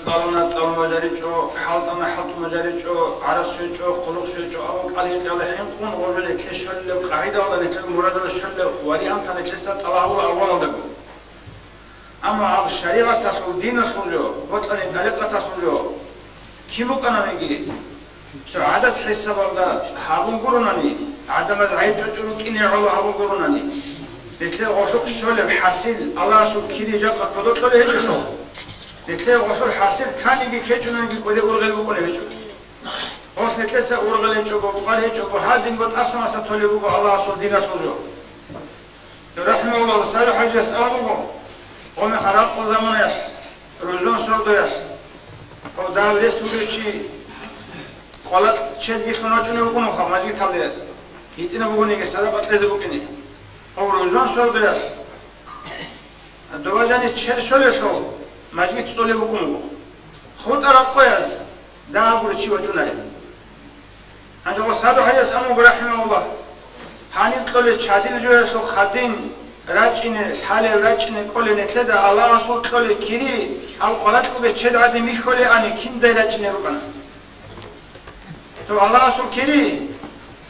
صالونا صالو مجاريجو حالتنا حالت مجاريجو عرس شجو قلوق شجو أو قليل على حين قون وجل تشل القاعدة ولا نتل مراد الشل ولي أم تنا تلسة طلعوا أول دقو أما الشريعة تخرج دين الخرجو وطني طريقة تخرجو كيف كنا نجي عادة حساب الله هابون قرناني عادة مزعيد جوجو كيني علو هابون قرناني لتلاقي غشوق الشل حاصل الله سب كيني جاك كدوت له هيجو لتلاقي غشوق حاصل كان يجي كيجونا يجي كده أورغل بقول هيجو وش نتلاقي أورغل هيجو بقول هيجو هادين قد أسمع ستولي بقول الله سب دين الخرجو رحمه الله وسائل حاجة يسأله ومن خراب زمانه روزون سردوش و داویست بگه چی خالت چه دیگه خناجونه بکنه خامجی تابده هیچی نبگونه که صدا بطلزه بکنه و روزون سردوش دوباره چه شله شو مجید توله بکنه خود عراقی است داور چی وجونه انجام صادو حدیث امو برحمه الله هنی کل چادیل جویش و خادین راچینه حال راچینه کل نتلده الله اصول کل کیری او قلت کو به چه دادی میخوری آنی کیم دی راچینه بکنه تو الله اصول کیری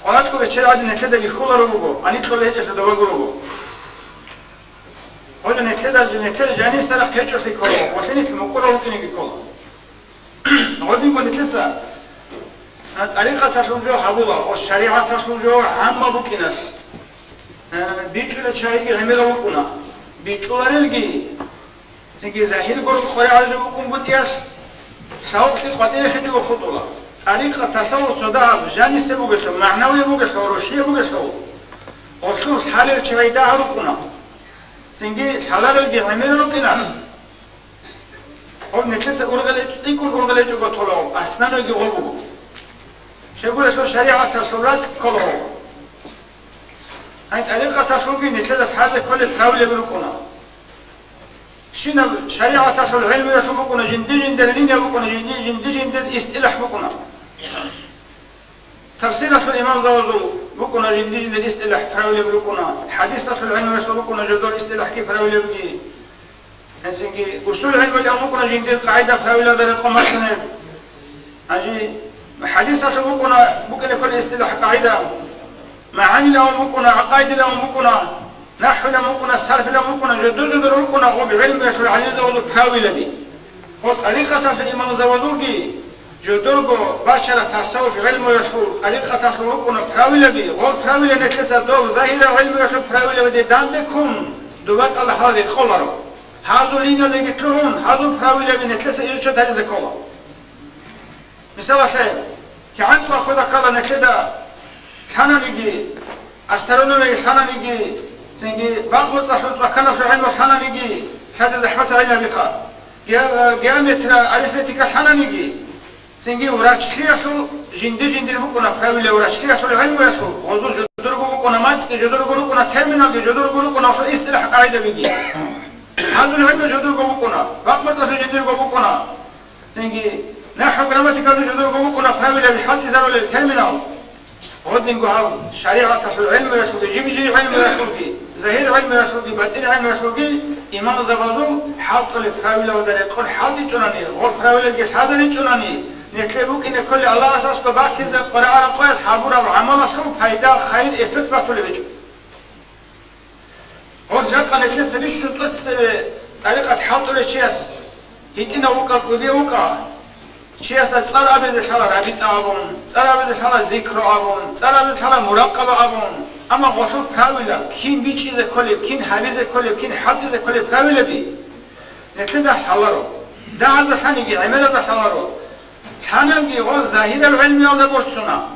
قلت کو به چه دادی نتلده میخوره رو بگو آنی کل هیچ است دوباره بگو خود نتلده جانی سر کیچو سی کلو وقتی نتل مکوله ممکنه کی کلو نقدیم کو نتلسه طریقه تخرجو حبولا و شریعه تخرجو همه بکنه بیچوله چایی همیلا بکنه بیچولارلگی تیگه ظاهر گروه خوری عرضه بکن بودیش شاوقتی قدیر خیلی بخطولا طریقه تصور صدا جانی سه بگشو معنوی بگشو روحی بگشو اصول حال چایی ده رو کنه تیگه حلالگی همیلا بکنه خب نتیسه ارگله ایکون ارگله چو گتولو اصلا نگی غل بگو شگولش شریعه تصورات کلو این طریقه تصوری نتیجه حاضر کل فراولی بکنه. شینا شریعه تصور علمی رو بکنه جندی لینی بکنه جندی اصطلاح بکنه. تفسیر اصل امام زوزو بکنه جندی اصطلاح فراولی بکنه. حدیث اصل علمی رو بکنه جدول اصطلاح کی فراولی بگی. هنسینگی اصول علمی رو بکنه جندی قاعده فراولی داره قمت نه. اجی حدیث اصل بکنه کل اصطلاح قاعده. معاني لهم مكنا عقائد لهم مكنا نحو لهم مكنا صرف لهم مكنا جدوز لهم مكنا وبعلم يشرع عليه زوجو حاول بي وطريقة الإمام زوجوكي جدورغو باشر تصوف علم يشرع طريقة مكنا حاول بي وحاول نتلسى دو ظاهر علم يشرع حاول بي داندكم دوبك الله هذا خلرو هذو لين اللي يتلون هذو حاول بي نتلسى إيش تريز كولا مثال شيء كعن فكذا كلا نكدا ثنا نيجي أسترونومي ثنا نيجي تيجي بعض الأشخاص كانوا في علم ثنا نيجي هذا زحمة علم بخا جامتنا ألفبيتك ثنا نيجي تيجي وراشلي أشو جندي بكونا فاويل وراشلي أشو العلم يشو وزوج جدور بكونا ماتس جدور بكونا ترمينال جدور بكونا في اصطلاح قاعدة بيجي هذا العلم جدور بكونا بعض الأشخاص جدور بكونا تيجي نحو جراماتيكال جدور بكونا فاويل بحد زارو للترمينال ودين قهر شريعة تصل علم يسوقي جيبي علم يسوقي زهير علم يسوقي باطن علم يسوقي إمام زبازو حاط الفراويل ودار يقول حاط يجناني والفراويل جيش هذا يجناني نتلبوك إن كل الله أساس كبعث إذا قرأ رقيت حبورا وعمل شو فايدة خير إفت بطل بيجو ورجعت قالت لسه ليش شو تقص طريقة حاط الشيس هيتنا وكا كذي وكا شيء صار أبي زشلا رابط أبون صار أبي زشلا ذكر أبون صار أبي زشلا مراقبة أبون أما غشوا فراولا كين بيشي ذا كله كين حبيز كله كين حد ذا كله فراولا بي نتلدا شلارو ده هذا ثاني عمل هذا شلارو ثاني غير ظاهر العلم يلا بوشنا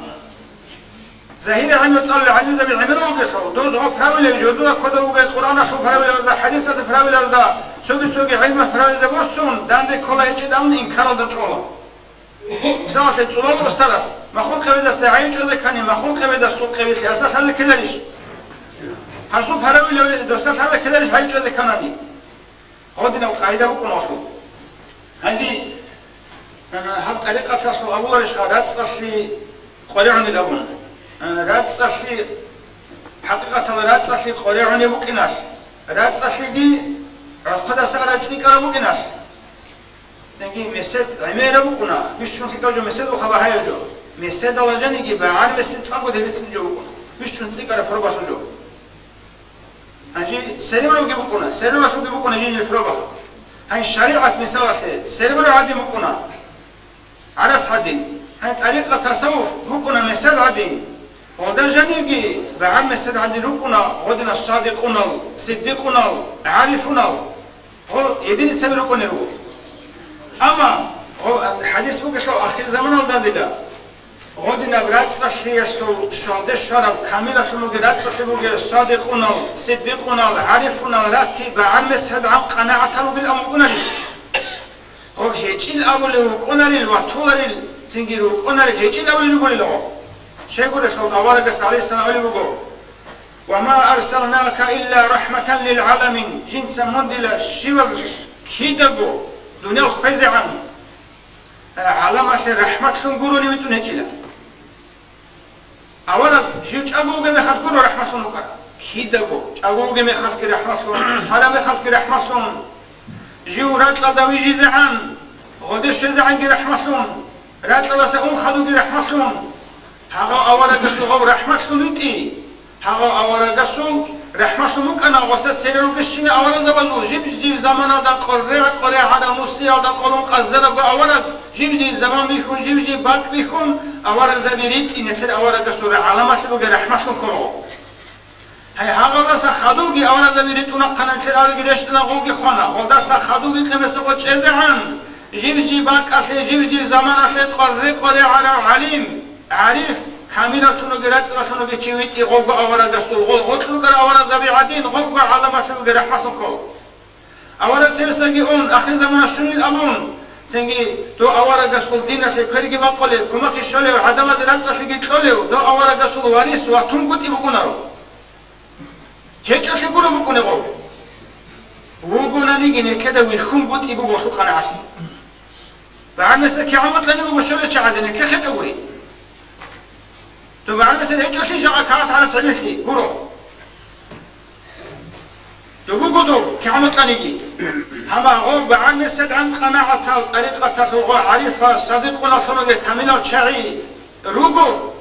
ظاهر العلم طلع علم زمي عمله وكسر دوز هو فراولا بجودنا كده وجد القرآن شو فراولا ده حديث هذا فراولا ده سوق علم فراولا ده بوشون ده كله يجي داون إنكار ده شغله مثلا في الصلاة والسلام مخلوق قبل استعين جزء كاني مخلوق قبل السوق قبل سياسة هذا كلش حسب هراوي دوستات هذا كلش هاي جزء كانني هودنا القاعدة بكون أصله هذه هم طريقة تصل أول إيش قارات صشي قريعني الأول رات صشي حقيقة رات صشي قريعني بكناش رات صشي دي عقد سعرات سنكر بكناش تنجي مسد عميرة بكنا مش شون سكاجو مسد وخباها جو مسد الله جنيجي بعار مسد فاقو دبيتن جو بكنا مش شون سكارة فربا جو هنجي سريبرو بكنا سريبرو شو بكنا جيني الفربا هاي شريعة مثال سريبرو عادي بكنا عرس عادي هاي طريقة تصوف بكنا مسد عادي وده جنيجي بعار مسد عادي بكنا غدنا الصادقون صديقون عارفون هو يدين سبرو كنا أما الحديث بقى شو آخر زمان هذا ديدا غدنا برات ساشي شو شهادة شراب كاملة شو مقدرات ساشي بقى صادقون صديقون عارفون راتي بعار مسد عن قناعة بالأمور هو هيجي الأول وكنا للواتولر سنجيرو كنا هيجي الأول يقول له شيء يقول شو أوارق عليه السلام عليه بقول وما أرسلناك إلا رحمة للعالمين جنس مندلا شباب كيدبو دنيا خزعا علامة رحمة سنقولوا نيتون هجلا أولا جيو تشاقو جمي خلقوا رحمة سنقرا كيدبو تشاقو جمي خلق رحمة سن حرام خلق رحمة سن جيو راتلا داوي جيزعان غدش جيزعان رحمة سن راتلا سأون خدو رحمة سن هذا أولا قصوا رحمة سنتي هذا أولا قصوا رحمة سنوك أنا وسط سيرو قشين أولا زبزو جيب زمان هذا قرية على نصي هذا قلون قزرب أولا جيب زمان بيخون جيب باك بيخون أولا زبيريت إن تل أولا قصوا علامة سنوك رحمة سنكرو هذا قصة خدوقي أولا زبيريت ونقنا تل أولا قريشتنا غوقي خونا هذا خدوقي تلمسوا تشيزعان جيب باك أشي جيب زمان أشي قرية على عليم عارف كاميرا شنو قرأت شنو بتشويتي غوغ أورا قصول غوغ غوغ أورا زبيعتين غوغ على ما شنو قرأ حسنكو أورا سيرسجيون آخر زمان شنو الأمون سنجي دو أورا قصول دينا شيء كريجي بقولي كم كيشلو عدم دراسة شيء كتلو دو أورا قصول واريس واتون قتي بكونارو هيك شيء يقولوا بكونارو وقولنا نيجي كده ويخون قتي بقول قناة عشي بعد مسك يعمل لنا بقول شو عايزين كيف تقولي تو بعد مثلا هيك شيء جاء كات على سبيلتي قولوا تو بقولوا كعمل قنيجي هما هو بعد مثلا عن قناعة طريقة تسوق عارفة صديقنا شنو كاملة شعي روجو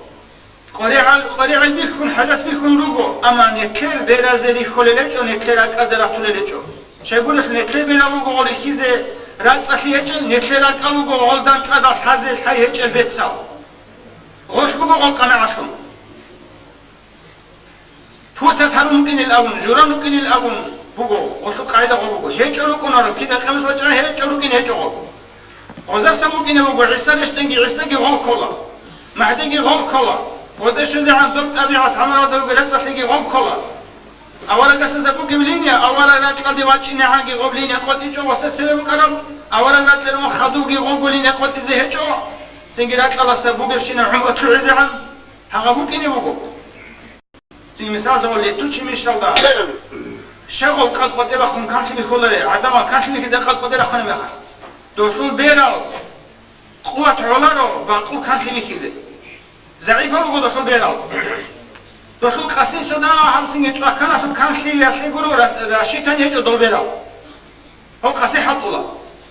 قريع بيكون حاجات بيكون روجو أما نكر برازلي خللج أو نكر أكذرة تللجو شيء يقول إحنا نكر بنامو قولي كذا رأس أخيج نكر أكلو قول دان كذا حازل حيج البيت ساو غوش بقول قناعشون فوتة هرم ممكن الأبون جورا ممكن الأبون بقول وصل قاعدة بقول هيك ألو كنارم كده خمس وجهه هيك ألو كن هيك ألو وزاس ممكن بقول عيسى ليش تنجي عيسى جي غول كلا معدي جي غول كلا ودش زي عن ضبط أبيعت عمره ده بقول عيسى تنجي غول كلا أولا قصة زبون قبلينيا أولا لا تقدي واجينا عاجي قبلينيا قد يجوا وسط سلم كلام أولا لا تلون خدوجي قبلينيا قد زي هيك سنجرات الله سبوق بشينا عمرة العزعان هغبوك إني بقول سنج مثال زمان اللي توشي من الشغل شغل قد بدل أخون كانش بيخلله عدما كانش بيخذ قد بدل أخون مخل دوسول بيرال قوة علارو باقول كانش بيخذ ضعيفة بقول دوسول بيرال دوسول قاسي سودا هم سنج ترى كان أصلا كانش ياشي يقولوا راشيتان يجوا دول بيرال هو قاسي حط الله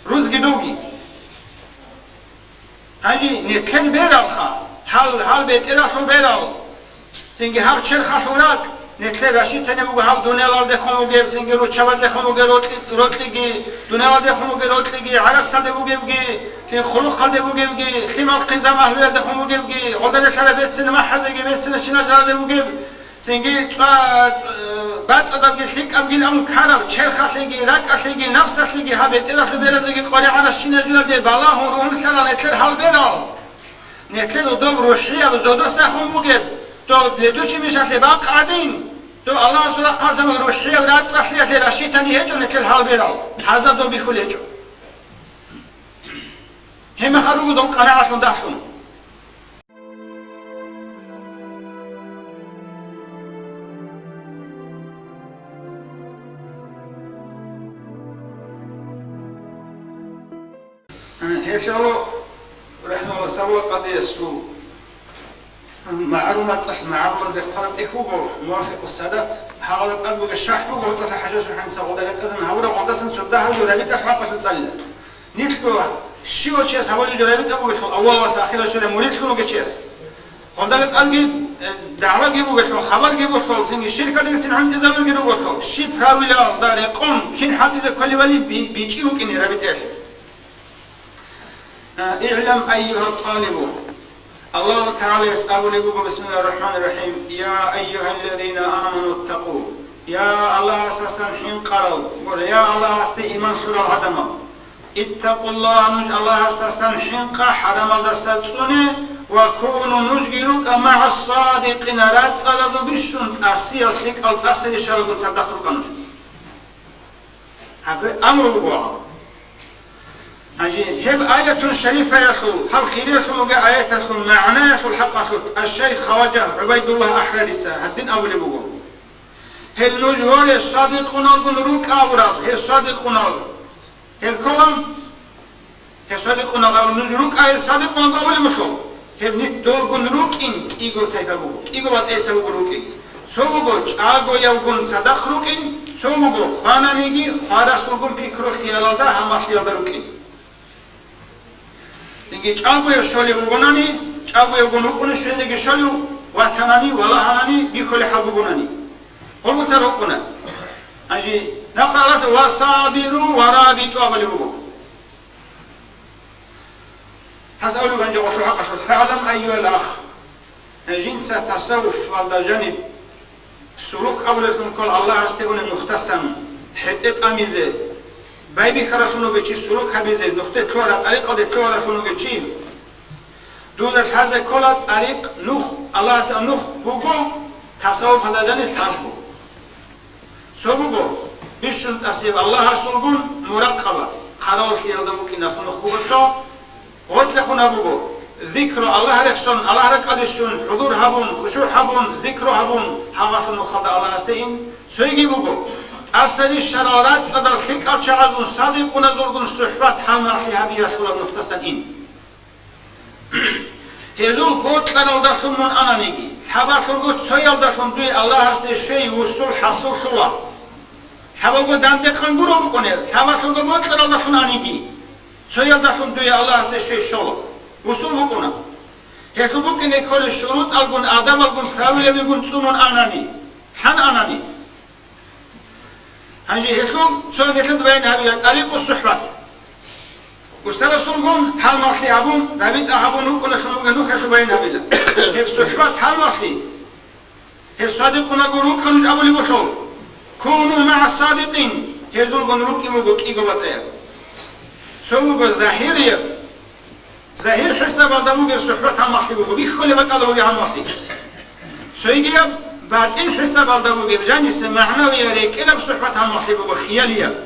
روز جدوجي هاجي نكن بيرال خا حال بيت إراشل بيرال سنجي هاب شر خشوراك نكل راشيد تاني بقول هاب دنيا لال دخلوا جيب سنجي روتشابل دخلوا جي روتلي دنيا دخلوا جي روتلي عرق سال بقول جي في خلق قد بقول جي خيمة قنزة مهلوية دخلوا جي غدنا شر بيت سينما حزة جي بيت سينما شنا جراد بقول سنجي بعد صدق جي خيك أبجي الأم كارب شر خشيجي راك خشيجي نفس خشيجي هاب بيت إراشل بيرال زي قاري على الشنا جراد بالا هون شلا نكل حال بيرال نكل دوم روحية بزودو سخون بقول تو چی میشه که باق عادین تو الله سولا قاسم روحیه ورات صحیح که راشی تنی هیچ نکل حال بیرال حاضر دو بیخولی جو هم خروج دم قناعشون داشون هيشالو رحمه الله سوا قضية سو معلومات صح معلومات زي طلب إخوه موافق السادات حاول قلبه الشاحب وهو تطلع حاجة سبحان سوى ذلك تزن هورا قدسن سودها ورابط أحقق في الصلاة نيتكو شيء وشيء حوالي جرابي تبغى يدخل أول وساخير شو ده مريض كلو كشيء خدا بتأجي دعوة جيبوا بيدخل خبر جيبوا بيدخل زين الشركة دي سنعم تزامن جيبوا بيدخل شيء براويلا دار قوم كين حد إذا كل ولي بيجيبوا كني رابي تأشي اعلم أيها الطالب الله تعالى يسأل لكم بسم الله الرحمن الرحيم يا أيها الذين آمنوا اتقوا يا الله أساسا حين قروا قول يا الله أستي إيمان شر العدم اتقوا الله نج الله أساسا حين حرم الدساتسونه وكونوا نجيروك مع الصادقين رات صدق بشون أسير خيك أو تأسر شرق صدق ركنوش هذا أمر بقوة أجي هب آية شريفة يخل هل خير يخل آية يخل معنى يخل حق يخل الشيخ خواجه عبيد الله أحراريسة هدين أول بقوة هل نجور الصادقون روك أوراب هل الصادقون هل كلام هل الصادقون نجروك آية الصادقون أول بخل هبنيت دورغون روكين كيغو تايبو كيغو بات ايسو روكين سوغو چاغو يوغون صدق روكين سوغو خانانيغي خارا سوغون بيكرو خيالادا هما خيالادا روكين تيغي چاغو يشولي وغوناني چاغو يوغون روكون شوزيغي شولي واتناني ولا هاناني بيخولي حبوغوناني هومو تروكونا اجي نخلاص وصابروا ورابطوا ابلغوا هسألوا بان جواب حق فاعلم أيها الأخ جنس تصوف والله جانب سلوك أولكم كل الله استيقون مختصم حتة أميزة بايبي خرافونو بيشي سلوك هبيزة نقطة تورا طريقة دي تورا فونو بيشي دولت هذا كل طريق نوح الله سأل نوح بوكو تصوف هذا جانب حافظه سوبوكو بيشون تسيب الله سلقون مراقبة قرار خيال دموكي نخو نخبوكو قلت لكم أبوكو ذكر الله ركسون الله ركالشون حضور هبون خشوع هبون ذكر هبون حوافن وخضع الله استهين سويجي بوكو أصل الشرارات صدر خيك أرشعزون صادقون زرقون صحبات حمرحي هبي رسول المختصين هذول قلت لنا دخل من أنا نيجي حباخر قلت سويل دخل دوي الله استشي وصول حصول شوا حباخر داندقان قروا بكونه حباخر قلت لنا دخل أنا نيجي سويل دخل دوي الله استشي شوا وصول بكونه هذول بكونه كل الشروط ألقون آدم ألقون فراولي بيقون سنون أناني حن أناني هنجي هذول سويل نتلت بين هبيلات أليق الصحبات وستر سلقون حال مخلي أبون رابط أحبون كل خلوق نوخ خبين هبيلا هب صحبات حال مخلي هب صادقون قروق كانوا أبولي بخلو كونوا مع الصادقين هذول قنروق إموغوك إيقوباتايا سوغو ظاهرية ظاهر حساب أداموغ صحبات حال مخلي بوغو بيخولي بقالوغي حال مخلي سويقيا باطن حساب أداموغ بجاني سمعنا وياريك إلا بصحبات حال مخلي بوغو خيالية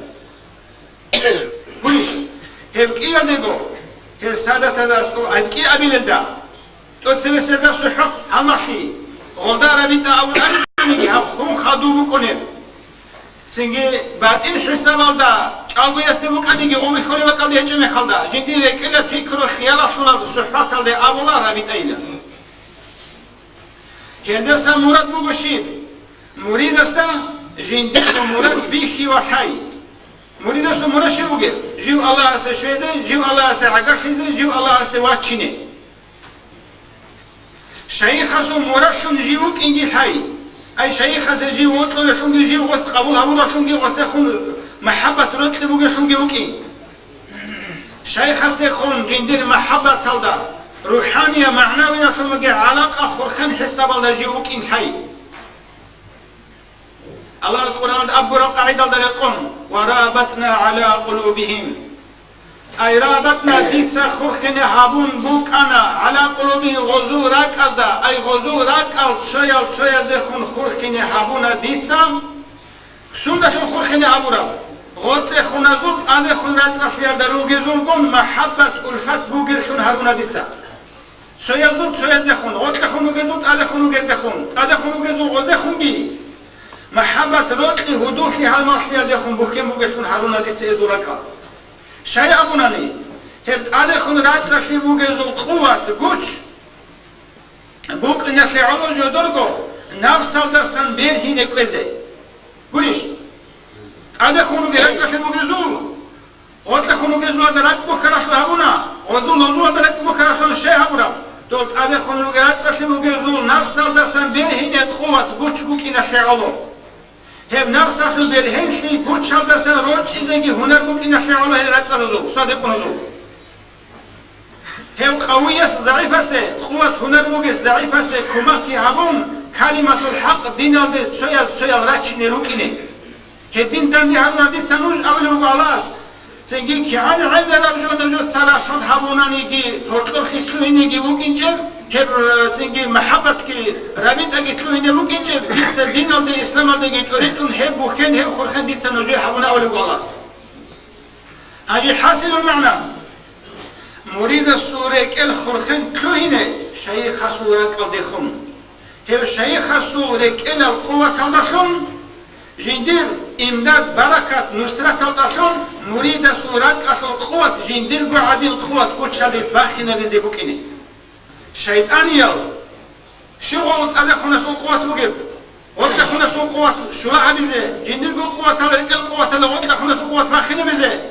قوليش هبكي أديكو هي سادة تداسكو هبكي أبي للدا توسمي سادة صحبات حال مخلي غلدا ربيتا أول أنجمي هم خادو بكونه سنجي باطن حساب أدا أبو يستمك أنيجي أمي خلي بقالي هجمي خلدا جندي ركلا فكر خيال خلا صحبات هذا أولا ربيتا إلى هذا سمراد بوشيب مريد استا جندي مراد بيخي وحي مريد استا مرشي بوجي جيو الله استا شويزه جيو الله استا عقل خيزه جيو الله استا واتشينه شيخ اسو مرشون جيوك انجي حي أي شيخ اسو جيو وطلو يحونجي جيو وس قبول همون رحونجي وسخون محبة رتل بوجي حونجي وكين شيخ استا خون جندي محبة تلدا روحانية معنوية ثم علاقة خرخن حساب الله جيوكين حي الله القرآن أبرا قاعدة درقون ورابطنا على قلوبهم أي رابطنا ديسا خرخن هابون بوك أنا على قلوبهم غزو راك أزدا أي غزو راك أو تشويا دخون خرخن هابون ديسا سندشون خرخن هابورا غوت لخون أزود أنا خون راتسخيا دروغي زلقون محبة ألفت بوغرشون هابون ديسا سويزود سويزدخون غوت لخونو جزود أدخونو جزدخون أدخونو جزود غزدخون بي محبة روتلي هدوكي هالمرحية دخون بوكين بوغشون هارونا دي سيزوركا شاي أبوناني هبت أدخون رات لخي بوغزود قوة قوش بوك نخي علو جدرغو نفسال درسان بير هيني كوزي قوليش أدخونو رات لخي بوغزود وقت خونو جزوا درك بخراش هبونا وزول درك بخراش شيء هبونا دوت أده خونو جرات سلمو جزول نفس دستن برهين قوة قوش بوكينا شعلو هم نفس دستن برهين شيء قوش دستن روج إزاي هنر بوكينا شعلو هرات سلزول صادق نزول هم قوية ضعيفة سه قوة هنر بوكيس ضعيفة سه كمكي هبون كلمة الحق دين هذا سويا راتش نروكينه هدين دندي هبونا دي سنوج أولو بالاس سنگی که آن عیبه نبجو سلاسون هبونانی که هرکل خیلی که بکنجم هر سنگی محبت که رابط اگه کلوینه بکنجم هیچ دین آلده اسلام آلده گیتوریتون هر بخن هر خورخن دیت سنوجه هبونه اولی بالاست. اگه حاصل المعنى مرید سوره کل خورخن کلوینه شیخ سوره کل دیخون هر شیخ سوره کل القوة کلدشون جندير إمداد بركة نصرة الدشون مريد سورات أصل قوة جندير قعد القوة كل شيء باخنا بزبوكني شيطان يل شغل أدخلنا سو قوة وجب وأدخلنا سو قوة شو عبزه جندير قوة تلك القوة تلك وأدخلنا سو قوة باخنا بزه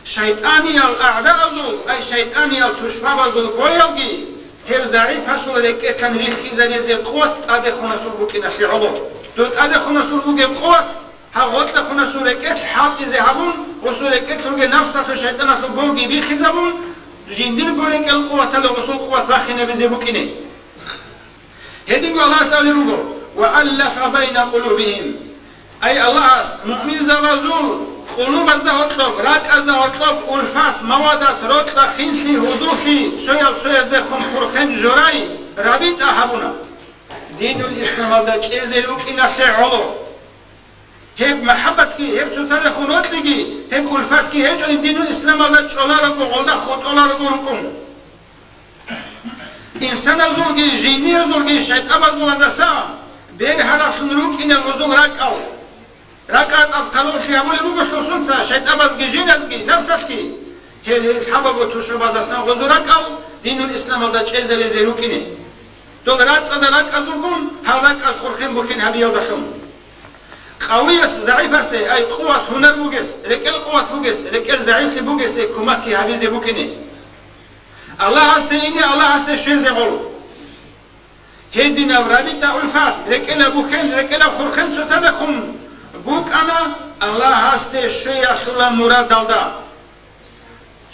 شيطان يل أعداء زول أي شيطان يل تشباب زول بويلجي هل زعيم حصولك كان ريخي زي قوة أدخلنا سو بوكنا شعبه دوت أده خنا سور بوجي قوت هاوت لخنا سور كت حاط يذهبون وسور كت لوجي نفسه الشيطان لو بوجي بيخزبون جندير بولك القوة لو وصول قوة باخنا بزبوكينه هدي الله سأله رجو وألف بين قلوبهم أي الله مؤمن زوازول قلوب أزده أطلب راك أزده أطلب ألفات موادات رطلة خنشي هدوخي سويا أزده خمخورخن جراي رابط أحبونا دين الإسلام هذا شيء لوك إن شعله هب محبتك هب شتى خنوتك هب ألفتك هب شون دين الإسلام هذا شولا ربو غلدا خود الله ربو ركون إنسان زوجي جيني زوجي شيطان زوجي دسا بين هذا خنوك إن الوزن راكال راكات أتقلون شيء أقول لبوك شلون سا شيطان زوجي جين زوجي نفسك هل حبب وتشرب دسا وزن راكال دين الإسلام هذا شيء لوك إنه دولارات صدرات أزوجون هذاك أشخرخين بوكين هبيا دخم قوية ضعيفة سه أي قوة هنر بوجس ركل قوة بوجس ركل ضعيف بوجس كمكي هبيزه بوكينه الله هستيني الله هست شيء زغل هدي نورابي تألفات ركل بوكين ركل خرخين شو صدقهم بوك أنا الله هست شيء أصلا مراد دالدا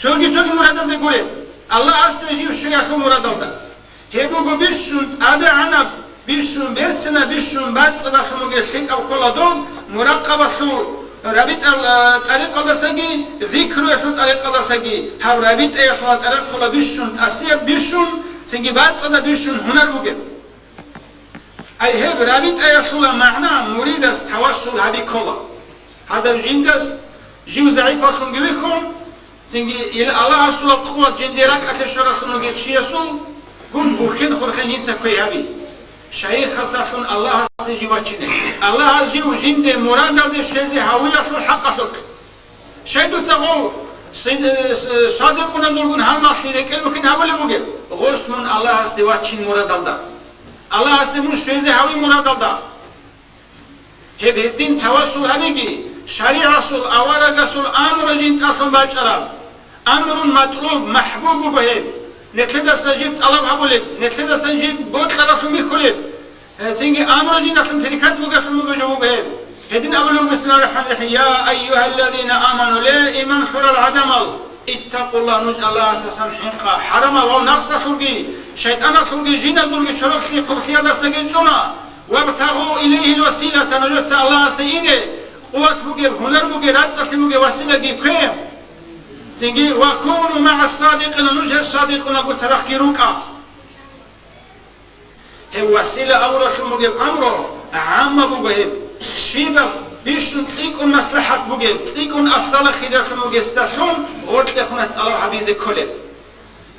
شوكي مراد زغول الله هست شيء أصلا مراد دالدا هبوغو بيشون أدا عنب بيشون بيرتنا بيشون بعد صدقهم وجشيك أو كل دول مراقبة شو رابط الطريقة دساجي ذكر يحط طريقة دساجي هاو رابط يحط طريقة بيشون تأثير بيشون سنجي بعد صدق بيشون هنر بوجه أي هب رابط يحصل معنى مريد توصل هذه كله هذا جندس جيو زعيف أخون جويكم سنجي إلى الله أصل قوة جنديرك أتشرف نوجي شيء كن بوخين خورخين ينسى كوي هبي شيخ خصاشون الله سيجي وچينه الله جيو جند مراد ده شيء هوية شو حق شك شيء دوسغو صادقون نقولون هم أخيرك لكن هبل بوجه غصمن الله استواتشين مراد ده الله استمون شيء هوي مراد ده هب الدين توسل هبيجي شريعة سل أورا سل أمر جند أخن باشرا أمر مطلوب محبوب به نتلدا سجيب طلب هبولد نتلدا سجيب بود طرفم بخولد سينجي امرجي نخم تركات بوغخم بجو به هدين اولو بسم الله الرحمن الرحيم يا ايها الذين امنوا لا ايمان خر العدم اتقوا الله نج الله اساسا حنقا حرم و نفس خلقي شيطان خلقي جن خلقي شرك في قبخيا دسجن سنا وابتغوا اليه الوسيله نجس الله سينه قوت بوغ هنر بوغ رات بوغ وسيله قيم سنجي وكونوا مع الصادقين نجه الصادقين قلت سرخي روكا هو وسيلة أورا خمجيب أمره عامة بوجهب شيبا بيشون تيكون مصلحة بوجهب تيكون أفضل خير خمجيب استشون غرت لخنات الله حبيز كله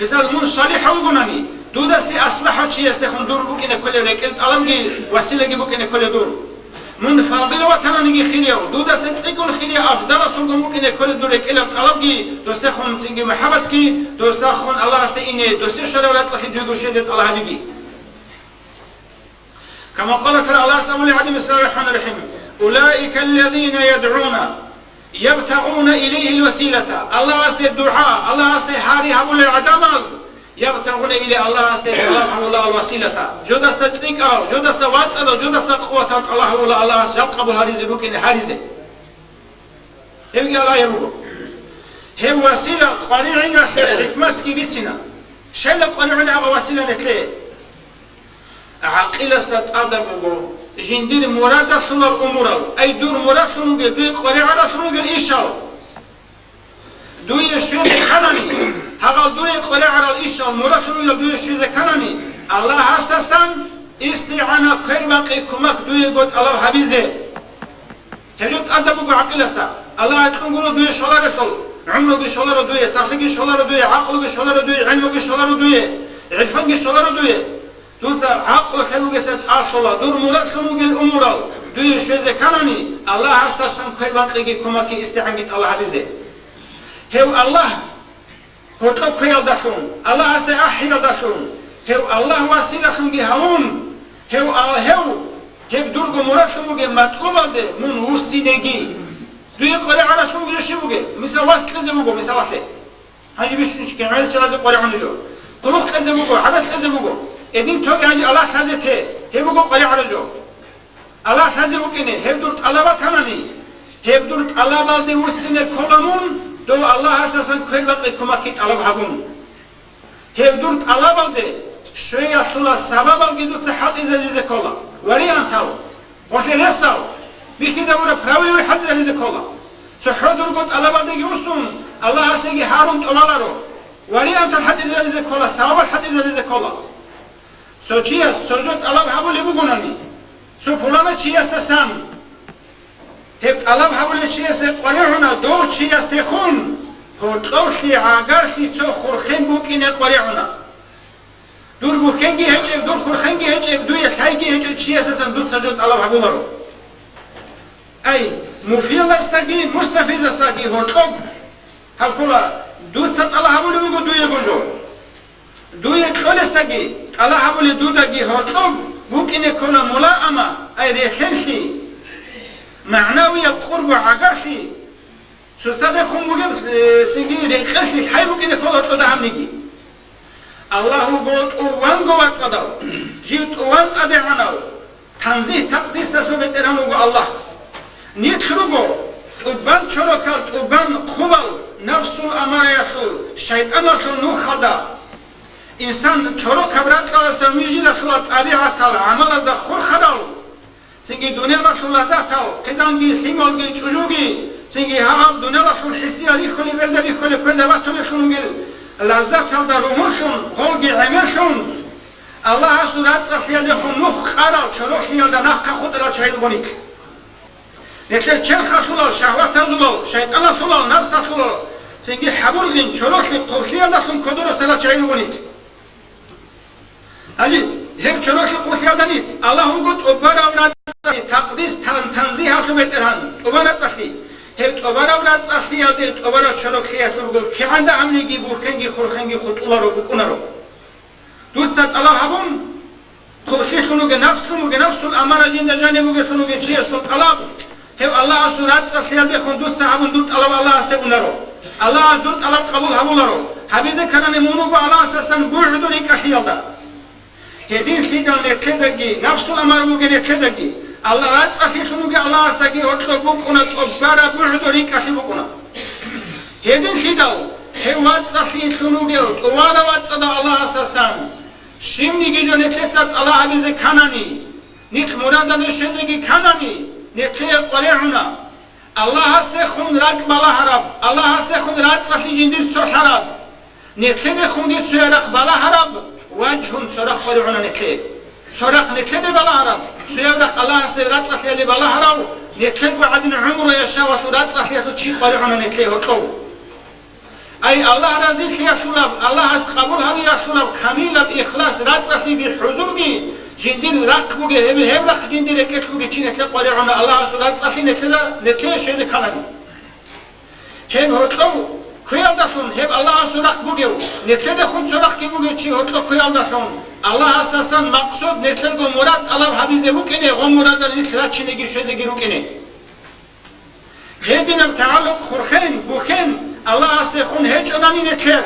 مثال من صالحة وجناني دودا سي أصلحة شيء استخون دور بوكين كله لكن ألمجي وسيلة بوكين كله دور من فاضل وطنا نيجي خيريا دودا سيكون خيريا أفضل سلطة ممكن كل دور كله طلبي دوسخون سينجي محبتكي دوسخون الله استينه دوسشة ولا تصحي دوشة الله حبيبي كما قال تعالى الله سبحانه وتعالى بسم الله الرحمن الرحيم أولئك الذين يدعون يبتغون إليه الوسيلة الله أستي الدعاء الله أستي حاري هبول العدامز يبتغون إليه الله أستي الله الوسيلة جدا ستسيكرا جدا سواتسلا جدا سقوة الله سيقب هاريزي بكين هاريزي يبقى الله يبقى هي وسيلة قريعنا حكمت كبيتنا شل قريعنا وسيلة نتلي عقيلة استطادم جندير مراد صلى الأمور أي دور مراد صلى دوي قريعنا صلى الإشارة دوي الشيء كناني هذا دوري قريعنا الإشارة مراد صلى دوي الشيء كناني الله هستستان استعانة كرباقي كمك دوي قد الله حبيزه هجوت أدبو عقيلة استا الله يقولون دوي شلار صل عمره بشلار دوي سخي شلار دوي عقل بشلار دوي علم بشلار دوي عرفان بشلار دوي دوسا عقل خلو بسات أصلا دور مراد شنو الأمور دوي شيء كناني الله هستسان كي باقي كماكي استعانة الله حبيزه هو الله هو تقوي الدشون الله هست أحيا الدشون هو الله وسيلة شنو هون هو دور مراد شنو مطلوب ده من وسينجي دوی قرآن على شو بيجي بوجه مثل واسط كذا بوجه مثل واحد هاي بيش كمان سلاد قرآن نجوا قلوق كذا بوجه عدد كذا بوجه إدين توك هاي الله خزته هي بوجه قرآن على جو الله خزه بوجنه هي بدور طلبات هناني هي بدور طلبات ده وسنة كلامون دو الله أساسا كل وقت كم أكيد طلب هبون هي بدور طلبات ده شوية شولا سبب الجدود صحة إذا كلا وري أنتاو وقت نساو بيخيزا ولا فراوي ويحد زي كلا سحودر قط الله بعد يوسون الله هستيجي هارون تمالارو وري أنت الحد زي كلا سواب الحد زي كلا سوتشيا سوجت الله بحبول يبغونني سو فلانا شيء استسام هبت الله بحبول شيء استقريهنا دور شيء استخون هو تلوشي عاقرشي سو خرخين بوكين قريهنا دور بوكينجي هجب دور خرخينجي هجب دوي خايجي هجب شيء استسام دور سوجت الله بحبولارو أي مفيد استقي مستفيد استقي هرطب هكولا دوست الله هبولي بيجو دوية بوجو دوية كل استقي الله هبولي دودقي هرطب ممكن يكون ملائمة أي ريخنشي معنوية قرب عقرشي سوستخدم مجيب سنجي ريخنشي حي ممكن يكون هرطب هم نجي الله قلت وان قوات صداو جيت وان أدعناو تنزيه تقديس سبت إرانو الله نيتخرجوا وبان شركات وبان خبل نفس الأمارة يخل شيطان يخل نخدا إنسان شرك كبرات لا سميجي لخلات أبيعة تلا عمل ذا خور خداو سنجي دنيا لخل لذاتو كذانجي ثمال جي تجوجي سنجي هام دنيا لخل حسيا لخل برد لخل كل وقت لخل جل لذات هذا روحهم قلبي عمرهم الله سورات أخيال لخل نخ خدا شرك يدا نخ خطرة شيء بنيك نتلر چل خشولال شهوت تزولال شیطان خشولال نفس خشولال سنگی حبورگین چروکی قوشی انداختون کدورو سلا چاینو بونید هجی هر چروکی قوشی اندانید الله هم گفت اوبر اولاد تقدیس تنزیه هاتو بترهن اوبر نتسخی هر اوبر اولاد سخی یادید اوبر چروکی هاتو بگو که عنده امنیگی بورکنگی خورخنگی خطولا رو بکنه رو دوست الله هبون قوشی خونوگه نفس الامانه جنده جانبوگه خونوگه چیه سل طلب هو الله سورات سخيال بخون دوت صاحبون دوت طلب الله سبونارو الله دوت طلب قبول هبولارو حبيزه كران مونوغو الله اساسا بعدو لك خيال دا هدين خيدان نتلدگي نفس الامر بوگه نتلدگي الله سخي خنوگه الله سگي هتلو بكونه تبارا بعدو لك خيبكونه هدين خيداو هو سخي خنوگه والا وصدا الله اساسا شيمنيگي جو نتلسات الله حبيزه كاناني نيت مراد نشزگي كاناني نتلي قريعنا الله هستخون رقب الله حرب الله هستخون رات صحي جندير سوش حرب نتلي خون دي سويرق بلا حرب وجههم سرق قريعنا نتلي سرق نتلي بلا حرب سويرق الله هستخون رات صحي اللي بلا حرب نتلي قعدن عمره يشاوى رات صحي تشي قريعنا نتلي هطو أي الله رزيق يا شلاب الله هست قبول هم يا شلاب كامل بإخلاص رات صحي بحضور بي جندير رقبوگه هم رق جندير كتلوگه چی نتله قريعنا الله سولات صحي نتله شيء كاناني هم هطلو خيال داشون هم الله سورق بوگه نتله خون سورق کی بوگه چی هطلو خيال داشون الله اساسا مقصود نتله گو مراد الله حبيزه بوکنه و مراد نتله چی نگی شيء گیرو کنه هدينا تعلق خرخين بوخين الله استخون هيج أناني نتلر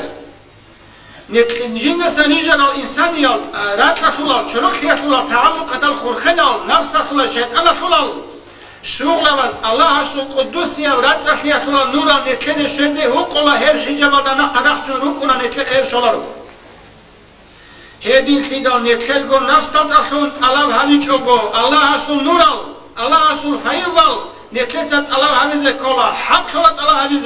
نجينا سنيجا الإنسان يال رات رسول شروك يسول تعلق هذا الخرخين نفس رسول شيطان رسول شغل الله سو قدوس يا رات رسول يسول نور نتلر شيء هو قلا هل حجاب دنا قدح شروكنا نتلر شلارو هدين خدان نتلر جو نفس رسول الله هني شوبو الله سو نور الله سو فيضل نتلر الله هني كلا حق شلات الله هني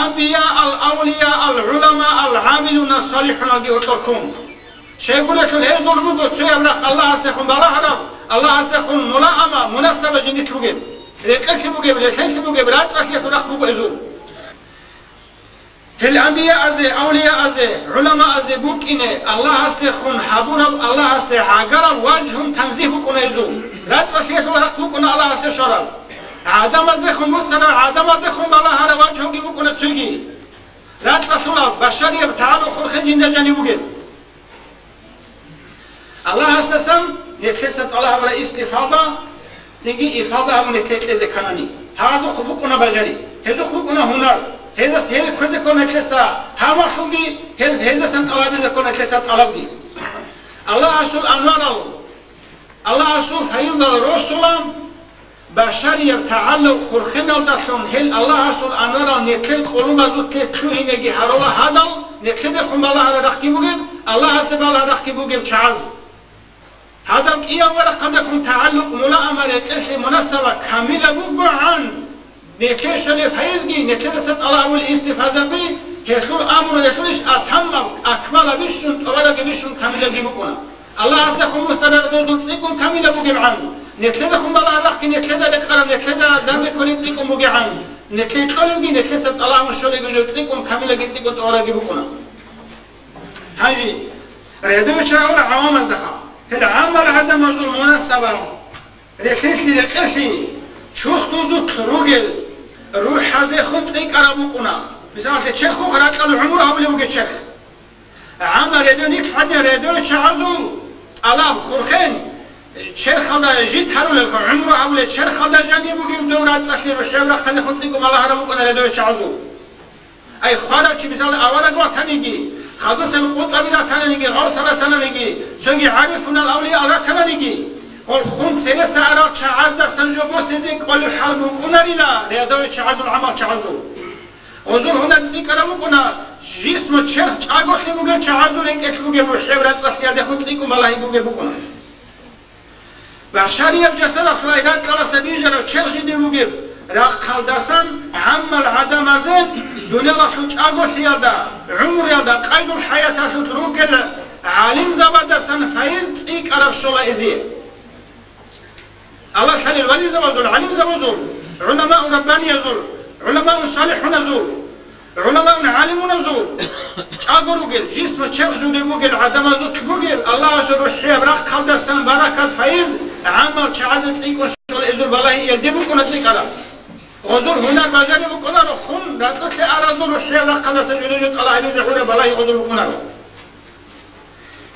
أنبياء الأولياء العلماء العاملون الصالحون الجهتكم شيقول لك الهزول بقول شيء أمرخ الله سيخون بلا هرب الله سيخون ملائمة مناسبة جنيت بقول ريكلك بقول ريكلك بقول رات سخيف ونخ بقول هزول الأنبياء أزي أولياء أزي علماء أزي بوكينه الله سيخون حبون الله سيعجر وجههم تنزيه بقول هزول رات سخيف ونخ بقول الله سيشرب عدم ذخون مسنا عدم ذخون بلا هر وجهه کی بکنه چگی رات رسول بشری تعالو خرخ جنده جانی بگید الله استسم نتلست الله برا استفاده سيجي إفاده هم نتلز كناني هذا خبوكنا بجري هذا خبوكنا هنر هذا سهل كذا كنا نتلسا هم خلقي هذا سنت الله بيزا كنا نتلسات الله بدي الله رسول أنوار الله رسول فيض الرسول بشری تعلق خرخنا داشتن هل الله رسول أنوار نتل قلوب زود تلوه نجی هرولا هدل نتل خم الله رختی بگیم الله حسب الله رختی بگیم چاز هدم کی اول قد خم تعلق ملا امر کلش مناسبة کاملا بگوعن نکش شلی فیزگی نتل ست الله اول استفاده بی هشول امر هشولش اتم اکمل بیشون اولا بیشون کاملا بگوعن الله حسب خم مستند بزود سیکون کاملا بگیم عن نتلد خم الله رختی نتلد لقرم نتلد دم کلی سیکون بگیم عن نتلد کلونگی نتلد ست الله مشولی گجود سیکون کاملا گی سیکون اولا بگوعن هنجی ردو چاول عوام از دخا العمل هذا مزول مناسبة رخيصي لقشي شوخ توزوت روجل روح هذا خمسة كراموكنا مثلا الشيخ بخرات قالوا عمره قبل وجه الشيخ عمل ردونيك حد ردو شعزو ألاب خرخين الشيخ هذا جيت هرول لك عمره قبل الشيخ هذا جاني بقيم دورات سخير وحيم رخ خلي خمسة كم الله هرموكنا ردو شعزو أي خارج مثلا أولا قوة تانيجي خدوس القطب لا تنانيجي غوص لا تنانيجي سوي عارفون الأولياء لا تنانيجي قل خون سلسة عراق شعاز سنجو بوسيزين قل حلب كنا لنا رياضوي شعاز العمل شعازو وزول هنا تسيك رموكنا جسم تشرخ شعاقو خيبوغن شعازو لينك اتلوغي وحيورات صحيا دخون تسيكم الله يبوغي بكنا بشارية بجسد أخلاقات كلا سبيجة لو تشرخ جدي بوغي راق خالداسان عمل عدم ازين دنيا لشوش اغوث يادا عمر يادا قيد الحياة شوت روكل عالم زبادة سن فايز تسيك عرب شولا ازيه الله خلي الولي زبازول علم زبازول علماء رباني يزول علماء صالحون يزول علماء عالمون يزول اغو روكل جسم تشيخ جودي بوغل عدم ازوت بوغل الله سر حياب راق خالداسان بركات فايز عمل شعاز تسيك شولا ازول بالله يلدي بكونا تسيك عرب غزول هنا بجاني بكنا رخون راتك أرزول وحيلا قدس جلوجت الله يزحون بلاي غزول بكنا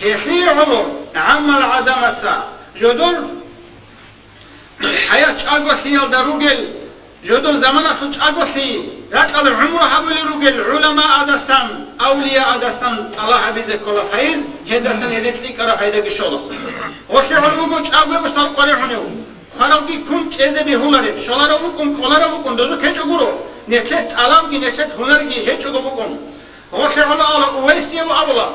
هي عمر عمل عدم السا جدول حياة أقوثي الدروجل جدول زمان خش أقوثي راتل عمر حبل روجل علماء أدسان أولياء أدسان الله حبيزك كل فايز هدسان هذيك سكرة هيدا بشلا وشي علمو قش أقوى وصل قريحنيو خرابی کم چیزی به هنره شلارو بکن کلارو بکن دوزو کچو گرو نتلت علامگی نتلت هنرگی هیچو بکن وقتی علا اویسیه و اولا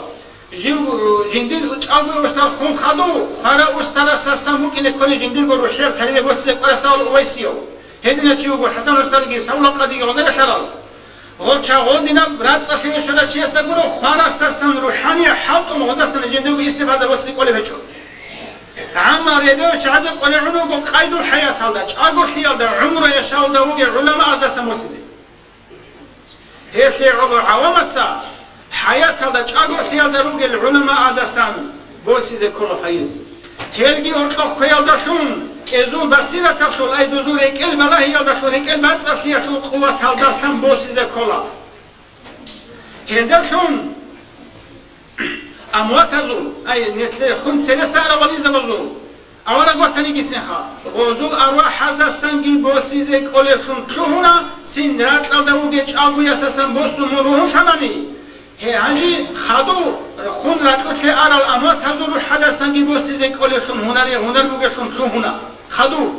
جندیل چاگوی استاد خون خدو خرا استاد ساسم ممکنه کلی جندیل برو حیب تریبه واسه استاد اویسیه هدینا چیو گو حسن استادگی سولا قدیگی غنده شرال غل چاغون دینا برات صفیه شده چی است گرو خرا استاد سن روحانی حالت مقدسن جندیل استفاده واسه کلی بچو عمر يدوش عدل قل عنوق قيد الحياة هذا أقول حيال ده عمره يشاو ده وقع علماء هذا سموسيزي هي شيء عضو عوامت سا حياة هذا أقول حيال ده وقع العلماء هذا سام بوسيزي كل فايز هيلجي أطلق حيال ده شون إذون بسيرة تفصل أي دزور إكل بلا هيال ده شون إكل بعد سفية شون قوة هذا سام بوسيزي كله هيل ده شون أموات هزول أي نتلي خمس سنة سارة وليزة بزول اولا گوتنی گیتسن خا روزول ارواح حدا سنگی بوسیزه کولخون تونا سین رات قلدوگه چالگو یاسسن بوسو مروهم شمانی هی هنجی خادو خون رات قتل ارال اما تزور حدا سنگی بوسیزه کولخون هنر بوگه خون تونا خادو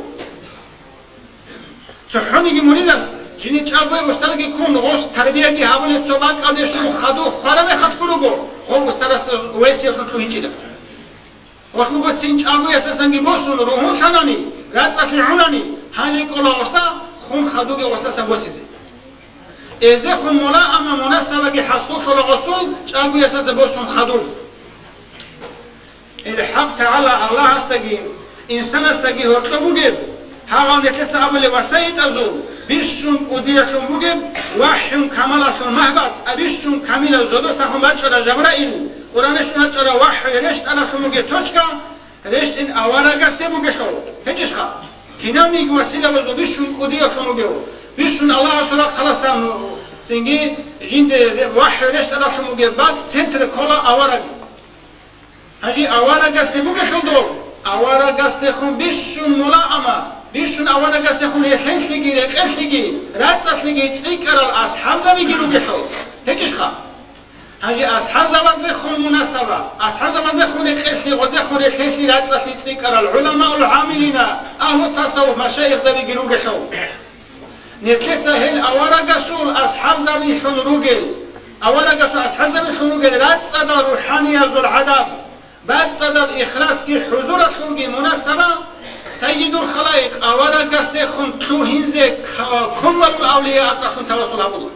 صحونی مرید است جنی چالگوی استرگی کون غوس تربیه گی حوالی صحبت قلده شو خادو خورم خط کرو غو استرس ویسی خون تو هیچی ده وقت میگه سینچ آبی اساسنگی بوسون روحون شنانی راست اخیرونانی هنجی کلا وسا خون خدوگی وسا سبوسیزه ازده خون مولا اما مناسبه که حصول کلا غسول چالگوی اساس بوسون خدو الحق تعالی الله هستگی انسان هستگی هرکا بوگه هاگان یکیس آبلی وسایت ازو بیشون قدیرشون بوگه وحیون کاملشون محبت ابیشون کامل زودو سخون بچه جبرائیل قرآنشون چرا وحی رشت على خموجي توشكا رشت إن أوارا قصدي بوجهو هيجش خا كنام نيجي وسيلة بزو بيشون قدية خموجيو بيشون الله سورة خلاصان سنجي جند وحي رشت على خموجي بعد سنتر كلا أوارا هجي أوارا قصدي بوجهو دو أوارا قصدي خم بيشون ملائمة بيشون أوارا قصدي خم يخلخيجي رخلخيجي راتخلخيجي تسيكر الأصحاب زمي جروجهو هيجش خا هجی اصحاب زبان خون مناسبه اصحاب زبان خون خیلی و خون خیلی راست خیلی کار العلماء العاملين اهل التصوف مشايخ زبی گروه شو نکته سهل اوارا گسول اصحاب زبی خون روگل اوارا گسول اصحاب زبی خون روگل راست صدا روحانی از العذاب بعد صدا اخلاص کی حضور خونگی مناسبه سید الخلائق اوارا گسته خون توهینزه کمال الاولیاء خون توسل بود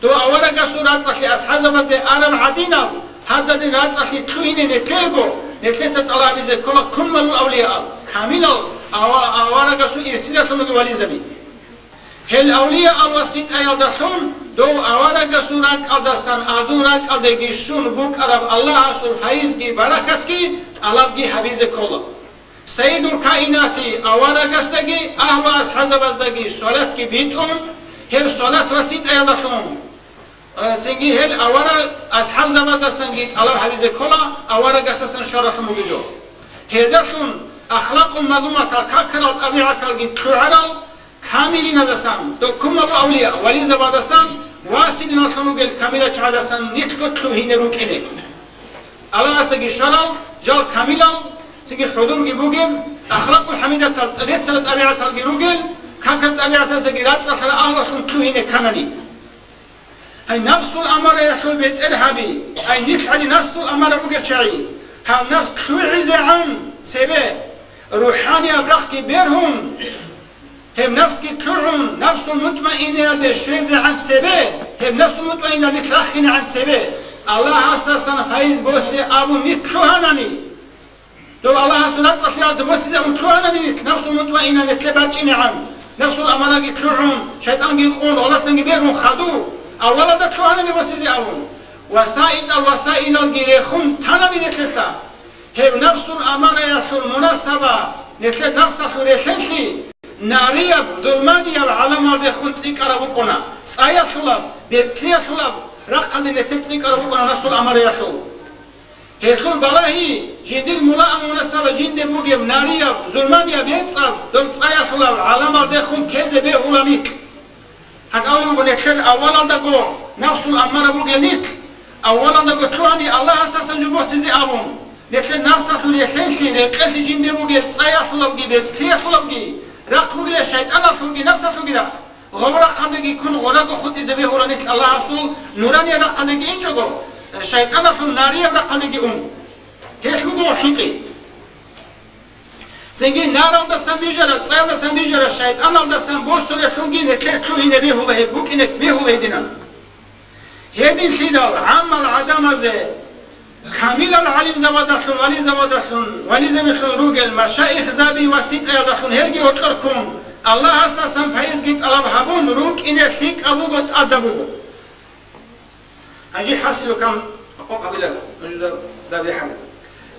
تو اوارا گسورات اخی اصحاب زبان عالم عدینا هذا دين رات اخي توين نتلقو نتلست الله بيز كل كمل الاولياء كامل اوارا گسو ارسال خلق ولي زبي هل اولياء الوسيط ايادخون دو اوارا گسورات قدسان ازورات قدگيشون بوك عرب الله سول فايز کی برکت کی طلب کی حبيز كل سيد الكائنات اوارا گستگی اهل اصحاب زبان صلات کی بيتون هل صلات وسيط ايادخون سنگی هل اوارا اصحاب زمان سنگی الله حبیز کلا اوارا گسسن شرف موجو هدفون اخلاق المظلومه تکرر طبیعت الگی تعرض کاملی ندسن دو کم ابو اولیاء ولی زبادسن واصل نخنوگل کاملا چادسن نیتلو توهین رو کنه الله سنگی شرف جال کاملا سنگی حضور گی بوگم اخلاق الحمیده رسل طبیعت الگی روگل کاکر طبیعت سنگی رات رخل اهلشون توهین کننی هاي نفس الأمر يحول بيت إرهابي هاي نتحدي نفس الأمر بقى شعي هاي نفس توعز عن سبه روحاني أبرخ بيرهم هم نفس كي تعون نفس المطمئنة اللي شويز عن سبه هم نفس المطمئنة اللي ترخين عن سبه الله أساسا فايز بوسي أبو نتلوهنني لو الله أساسا نتلوهنني بوسي أبو نتلوهنني نفس المطمئنة اللي تلباتشيني عن نفس الأمر اللي تعون شيطان يقول الله سنجي بيرهم خدوه اولا دا توانه نباسیزی اون الوسائل الگیرخون تنمی نتلسا هم نفس الامانه یشون مناسبه نتل نفس خورشنشی ناریب ظلمانیب علم دخون سیکارا بکنه سایه شلب بیتسلیه شلب رقل نتل سیکارا بکنه نفس الامانه یشون هشون بلاهی جندیر ملا مناسبه جند بوگیم ناریب ظلمانیب بیتساب دم سایه شلب علم دخون کز به هولانیت هذا أول ما نتكلم أولا دقو نفس الأمانة بوجنيك أولا دقو تواني الله أساسا جبوا سيزي أبون نتكلم نفس خلي خلشي نتكلم جند بوجن صياح لبجي بتسخيح لبجي رق بوجي الشيطان خلقي نفس خلقي رق غبرة خلقي كن غرق خد إذا به ولا نت الله رسول نوراني رق خلقي إنشوا جو الشيطان خل ناري رق خلقي هيش بقول حقي سنگی نارم دستم بیجاره، سایه دستم بیجاره، شیطانم دستم بوستوله خونگی نکه توهی نبیهوله بوکی نکبیهوله دینم. هدین خیلال عام العدم ازه کامل العلم زبادشون ولی زمشون روگل مشایخ زبی وسیط ایادشون هرگی اتر کن الله اساسا پایز گیت علب هبون روک اینه خیک ابو گت ادبو. هنجی حاصلو کم اقوم قبله دبی حل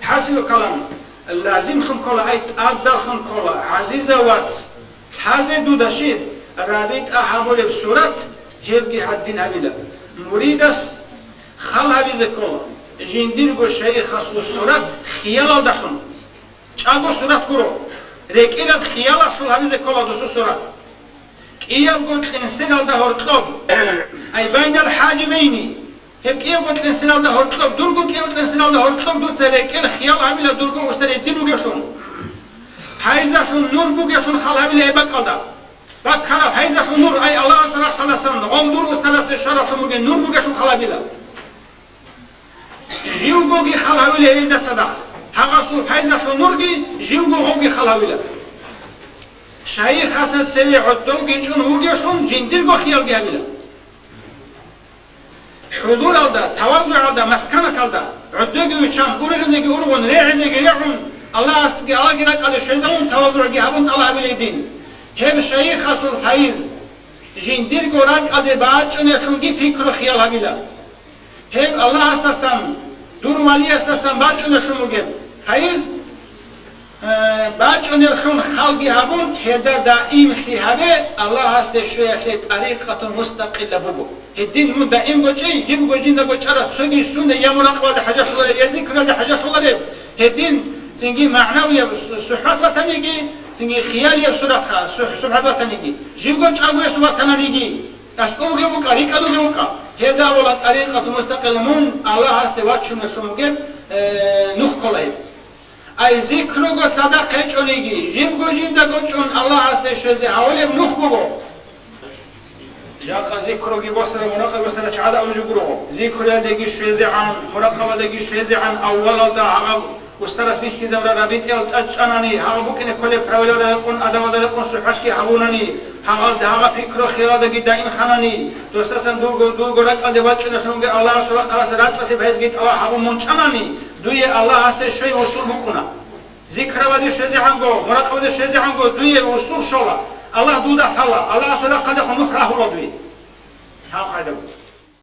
حاصلو کلام لازم خم كلا أي تقدر خم كلا عزيزة وات حازة دودشيد رابط أحمل بسورة هبجي حدين هبيلا مريدس خل هبيز كلا جندير بو شيء خاص سورة خيال دخن چاگو سورة كرو რეკილად ხიალა სულავიზე კოლადოსო სურათ კიამ გონტლენ სენალდა ჰორტლობ აი ბაინალ ჰაჯმეინი ჰებ კიამ გონტლენ სენალდა ჰორტლობ დურგო კიამ გონტლენ სენალდა ჰორტლობ დუცე რეკილ ხიალა ამილა დურგო უსტერე დინუგესონ ჰაიზაშուն ნურ ბუგესონ ხალავილა ებაკალდა ბაქარა ჰაიზაშուն ნურ აი ალლაჰ სურათალასან ონდურ უსტალასე შარაფუმუგე ნურ ბუგესონ ხალავილა ჟიუგოგი ხალავილა ევენდა სადახ ჰაღასულ ჰაიზაშուն ნურგი ჟიუგოგი ხალავილა شايخ حسد سوي عدو جنشون وجيشون جنديرغو خيال جابيلا حضور الدا تواضع الدا مسكنة الدا عدو جيشان خورجزي جورون ريعزي جيعون الله اسقي الله جنا قال شيزون تواضع جابون الله بليدين هب شايخ حسد فايز جنديرغو راك ادي باچون يخونگي فكر خيال هابيلا هب الله اساسا دور ولي اساسا باچون يخونگي فايز باچون يخون خلقي هابون هدا دائم خيهابه الله هست شوية طريقة مستقلة بوغو الدين من دائم بوچي يب بوجين دا بوچارا سوغي سنة يا مراقبة دا حاجة صلى يا ذكر دا حاجة صلى الدين سنجي معنوية صحبات وطنيجي سنجي خيالية صورتها صحبات وطنيجي جيب قوش عبوية صحبات وطنيجي اسكو جيبوك ريكا دو جيبوك هدا ولا طريقة مستقلة من الله هست واتشون يخلموغي نوخ كلاهي ای ذکر گو صدقه چونیگی جیب گو جینده گو چون الله هسته شوزه حوالیم نخ بگو جاقا ذکر گی بسر مراقب بسر چعاده اونجو گرو ذکر دگی شوزه عن مراقبه دگی شوزه عن اول دا عقب استرس بیخی زمره ربیت ایل تجانانی ها بکنه کل پرویل دارقون ادم دارقون صحبت کی حبونانی ها فکر و خیال دگی دائم خانانی دوستاسم دور رکل دیوات چون خنونگه الله سورا قرص راتلت بهزگیت الله حبون منچانانی دوی الله هست شوی اصول بکنه ذکر ودی شوزی عنگو مراقبه دی شوزی عنگو دوی اصول شولا الله دوده حالا الله سورا قد خنوخ راه الله دوی ها قاعده بود